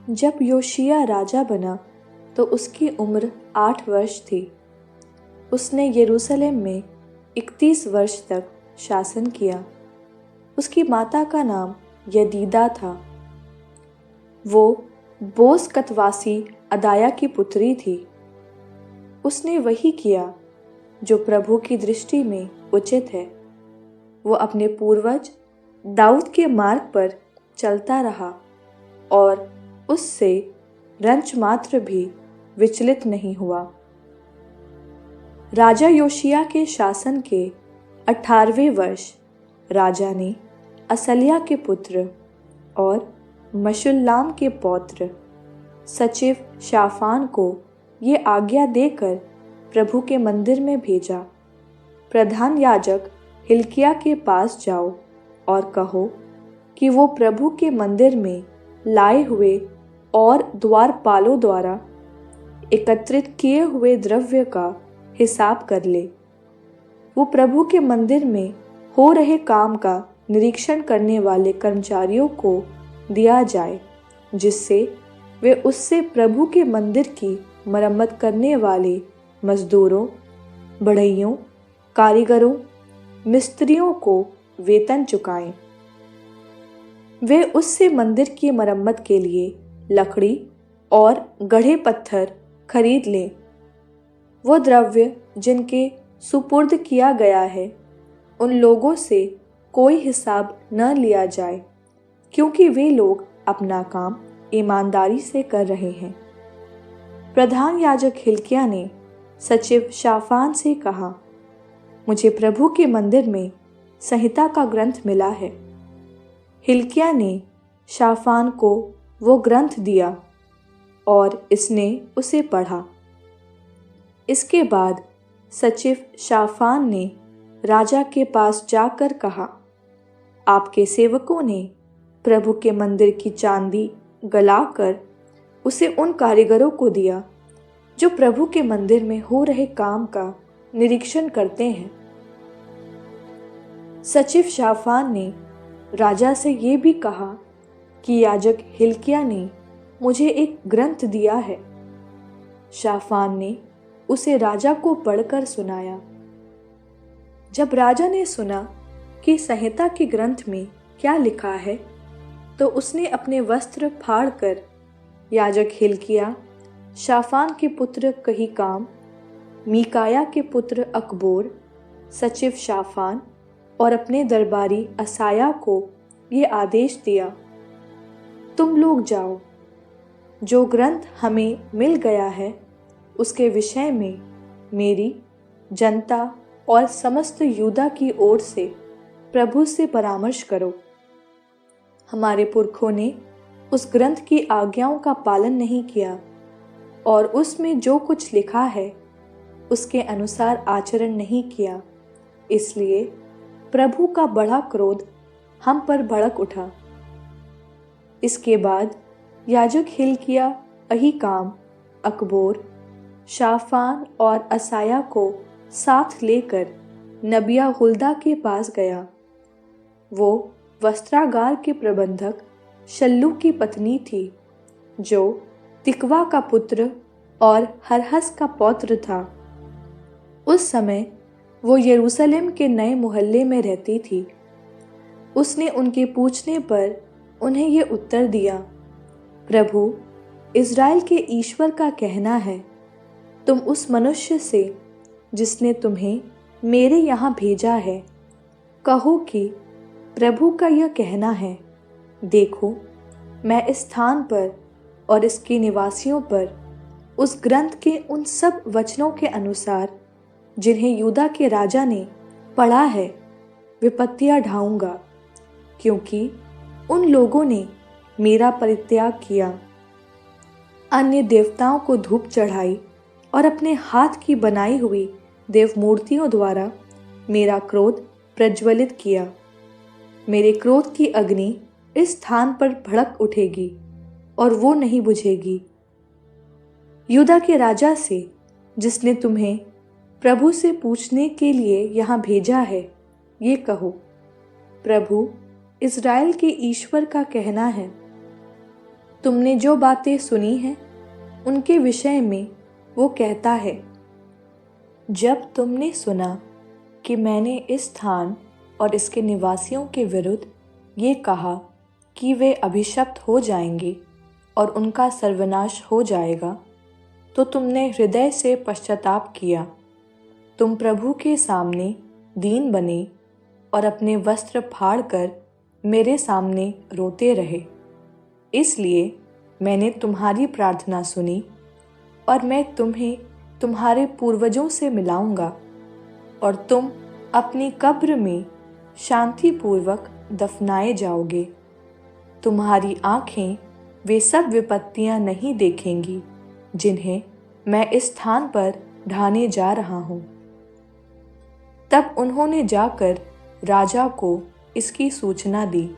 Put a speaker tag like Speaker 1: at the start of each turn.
Speaker 1: जब योशिय्याह राजा बना तो उसकी उम्र 8 वर्ष थी। उसने यरूशलेम में 31 वर्ष तक शासन किया। उसकी माता का नाम यदीदा था। वो बोस कतवासी अदाया की पुत्री थी। उसने वही किया जो प्रभु की दृष्टि में उचित है। वो अपने पूर्वज दाऊद के मार्ग पर चलता रहा और उससे रंच मात्र भी विचलित नहीं हुआ। राजा योशिय्याह के शासन के 18वें वर्ष राजा ने असल्याह के पुत्र और मशुल्लाम के पौत्र सचिव शाफान को ये आज्ञा देकर प्रभु के मंदिर में भेजा, प्रधान याजक हिल्किय्याह के पास जाओ और कहो कि वो प्रभु के मंदिर में लाए हुए और द्वारपालों द्वारा एकत्रित किए हुए द्रव्य का हिसाब कर ले। वो प्रभु के मंदिर में हो रहे काम का निरीक्षण करने वाले कर्मचारियों को दिया जाए, जिससे वे उससे प्रभु के मंदिर की मरम्मत करने वाले मजदूरों, बढ़इयों, कारीगरों, मिस्त्रियों को वेतन चुकाएं। वे उससे मंदिर की मरम्मत के लिए लकड़ी और गढ़े पत्थर खरीद लें। वो द्रव्य जिनके सुपुर्द किया गया है, उन लोगों से कोई हिसाब न लिया जाए, क्योंकि वे लोग अपना काम ईमानदारी से कर रहे हैं। प्रधान याजक हिल्किय्याह ने सचिव शाफान से कहा, मुझे प्रभु के मंदिर में संहिता का ग्रंथ मिला है। हिल्किय्याह ने शाफान को वो ग्रंथ दिया और इसने उसे पढ़ा। इसके बाद सचिव शाफान ने राजा के पास जाकर कहा, आपके सेवकों ने प्रभु के मंदिर की चांदी गलाकर उसे उन कारीगरों को दिया जो प्रभु के मंदिर में हो रहे काम का निरीक्षण करते हैं। सचिव शाफान ने राजा से ये भी कहा कि याजक हिल्किय्याह ने मुझे एक ग्रंथ दिया है। शाफान ने उसे राजा को पढ़कर सुनाया। जब राजा ने सुना कि संहिता के ग्रंथ में क्या लिखा है, तो उसने अपने वस्त्र फाड़कर याजक हिल्किय्याह, शाफान के पुत्र कहीकाम, मीकायाह के पुत्र अकबोर, सचिव शाफान और अपने दरबारी असाया को ये आदेश दिया, तुम लोग जाओ, जो ग्रंथ हमें मिल गया है उसके विषय में मेरी, जनता और समस्त यूदा की ओर से प्रभु से परामर्श करो। हमारे पुरखों ने उस ग्रंथ की आज्ञाओं का पालन नहीं किया और उसमें जो कुछ लिखा है उसके अनुसार आचरण नहीं किया, इसलिए प्रभु का बड़ा क्रोध हम पर भड़क उठा। इसके बाद याजक हिल्किय्याह अहीकाम, अकबोर, शाफान और असाया को साथ लेकर नबिया हुल्दा के पास गया। वो वस्त्रागार के प्रबंधक शल्लू की पत्नी थी, जो तिकवा का पुत्र और हरहस का पौत्र था। उस समय वो यरूशलेम के नए मोहल्ले में रहती थी। उसने उनके पूछने पर उन्हें ये उत्तर दिया, प्रभु इज़राइल के ईश्वर का कहना है, तुम उस मनुष्य से जिसने तुम्हें मेरे यहाँ भेजा है कहो कि प्रभु का यह कहना है, देखो मैं इस स्थान पर और इसके निवासियों पर उस ग्रंथ के उन सब वचनों के अनुसार जिन्हें यूदा के राजा ने पढ़ा है विपत्तियां ढाऊंगा, क्योंकि उन लोगों ने मेरा परित्याग किया, अन्य देवताओं को धूप चढ़ाई और अपने हाथ की बनाई हुई देव मूर्तियों द्वारा मेरा क्रोध प्रज्वलित किया। मेरे क्रोध की अग्नि इस स्थान पर भड़क उठेगी और वो नहीं बुझेगी। यूदा के राजा से जिसने तुम्हें प्रभु से पूछने के लिए यहाँ भेजा है, ये कहो, प्रभु इज़राइल के ईश्वर का कहना है, तुमने जो बातें सुनी हैं उनके विषय में वो कहता है, जब तुमने सुना कि मैंने इस स्थान और इसके निवासियों के विरुद्ध ये कहा कि वे अभिशप्त हो जाएंगे और उनका सर्वनाश हो जाएगा, तो तुमने हृदय से पश्चाताप किया। तुम प्रभु के सामने दीन बने और अपने वस्त्र फाड़कर मेरे सामने रोते रहे। इसलिए मैंने तुम्हारी प्रार्थना सुनी और मैं तुम्हें तुम्हारे पूर्वजों से मिलाऊंगा और तुम अपनी कब्र में शांतिपूर्वक दफनाए जाओगे। तुम्हारी आँखें वे सब विपत्तियां नहीं देखेंगी जिन्हें मैं इस स्थान पर ढाने जा रहा हूँ। तब उन्होंने जाकर राजा को इसकी सूचना दी।